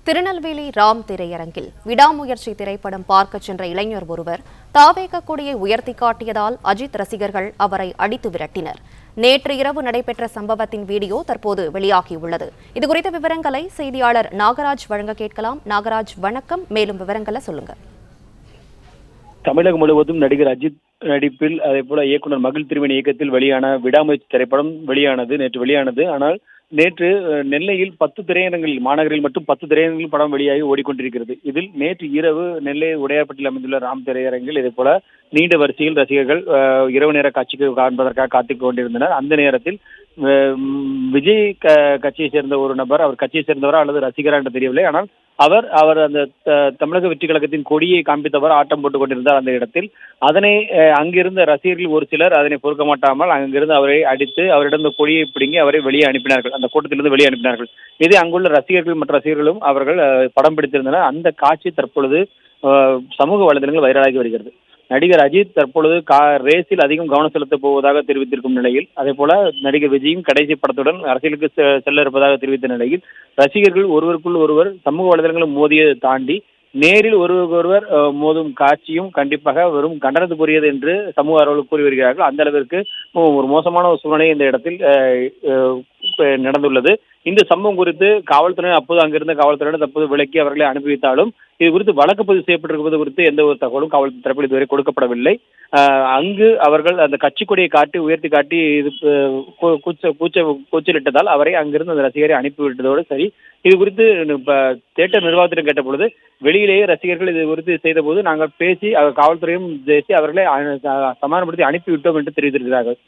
திருநெல்வேலி ராம் திரையரங்கில் விடாமுயற்சி திரைப்படம் பார்க்கச் சென்ற இளைஞர் ஒருவர் தாவேக கொடியை உயர்த்தி காட்டியதால் அஜித் ரசிகர்கள் அவரை அடித்து விரட்டினர். நேற்று இரவு நடைபெற்ற சம்பவத்தின் வீடியோ தற்போது வெளியாகியுள்ளது. இதுகுறித்த விவரங்களை செய்தியாளர் நாகராஜ் வழங்க கேட்கலாம். நாகராஜ், வணக்கம். மேலும் விவரங்களை சொல்லுங்க. தமிழகம் முழுவதும் நடிகர் அஜித் நடிப்பில் அதேபோல இயக்குனர் மகிழ் திருமணி இயக்கத்தில் வெளியான விடாமுயற்சி திரைப்படம் நேற்று வெளியானது. ஆனால் நேற்று நெல்லையில் 10 திரையரங்கில் மாநகரில் மட்டும் 10 திரையரங்கில் படம் வெளியாகி ஓடிக்கொண்டிருக்கிறது. இதில் நேற்று இரவு நெல்லை உடையார்பட்டியில் அமைந்துள்ள ராம் திரையரங்கில் இதேபோல நீண்ட வரிசையில் ரசிகர்கள் இரவு நேர காட்சிக்கு காண்பதற்காக காத்துக் கொண்டிருந்தனர். அந்த நேரத்தில் விஜய் கட்சியை சேர்ந்த ஒரு நபர், அவர் கட்சியை சேர்ந்தவரா அல்லது ரசிகரா என்று தெரியவில்லை, ஆனால் அவர் அந்த தமிழக வெற்றி கழகத்தின் கொடியை காண்பித்தவர் ஆட்டம் போட்டுக் கொண்டிருந்தார் அந்த இடத்தில். அதனை அங்கிருந்த ரசிகர்கள் ஒரு சிலர் அதனை பொறுக்க மாட்டாமல் அங்கிருந்து அவரை அடித்து அவரிடம் கொடியை பிடுங்கி அவரை வெளியே அனுப்பினார்கள், அந்த கூட்டத்திலிருந்து வெளியே அனுப்பினார்கள். இதை அங்குள்ள ரசிகர்கள் மற்ற ரசிகர்களும் அவர்கள் படம் பிடித்திருந்தனர். அந்த காட்சி தற்பொழுது சமூக வலைதளங்கள் வைரலாகி வருகிறது. நடிகர் அஜித் தற்பொழுது ரேஸில் அதிகம் கவனம் செலுத்தப் போவதாக தெரிவித்திருக்கும் நிலையில், அதே போல நடிகர் விஜயும் கடைசி படத்துடன் அரசியலுக்கு செல்ல இருப்பதாக தெரிவித்த நிலையில் ரசிகர்கள் ஒருவருக்குள் ஒருவர் சமூக வலைதளங்களும் மோதியதை தாண்டி நேரில் ஒருவருக்கொருவர் மோதும் காட்சியும் கண்டிப்பாக வெறும் கண்டனத்துக்குரியது என்று சமூக ஆர்வலர்கள் கூறி வருகிறார்கள். அந்த அளவிற்கு ஒரு மோசமான ஒரு சூழ்நிலை இந்த இடத்தில் நடந்துள்ளது. இந்த சம்பவம் குறித்து காவல்துறையினர் அப்போது அங்கிருந்த காவல்துறையினர் தற்போது விலக்கி அவர்களை அனுப்பி வைத்தாலும் இது குறித்து வழக்கு பதிவு செய்யப்பட்டிருப்பது குறித்து எந்த ஒரு தகவலும் காவல் தரப்பில் இதுவரை கொடுக்கப்படவில்லை. அங்கு அவர்கள் அந்த கட்சி கொடியை உயர்த்தி காட்டி இது கூச்சலிட்டதால் அவரை அங்கிருந்து அந்த ரசிகரை அனுப்பிவிட்டதோடு சரி. இது குறித்து தியேட்டர் நிர்வாகத்திடம் கேட்ட பொழுது வெளியிலேயே ரசிகர்கள் இது குறித்து செய்த போது நாங்கள் பேசி காவல்துறையும் பேசி அவர்களை சமாதானப்படுத்தி அனுப்பிவிட்டோம் என்று தெரிவித்திருக்கிறார்கள்.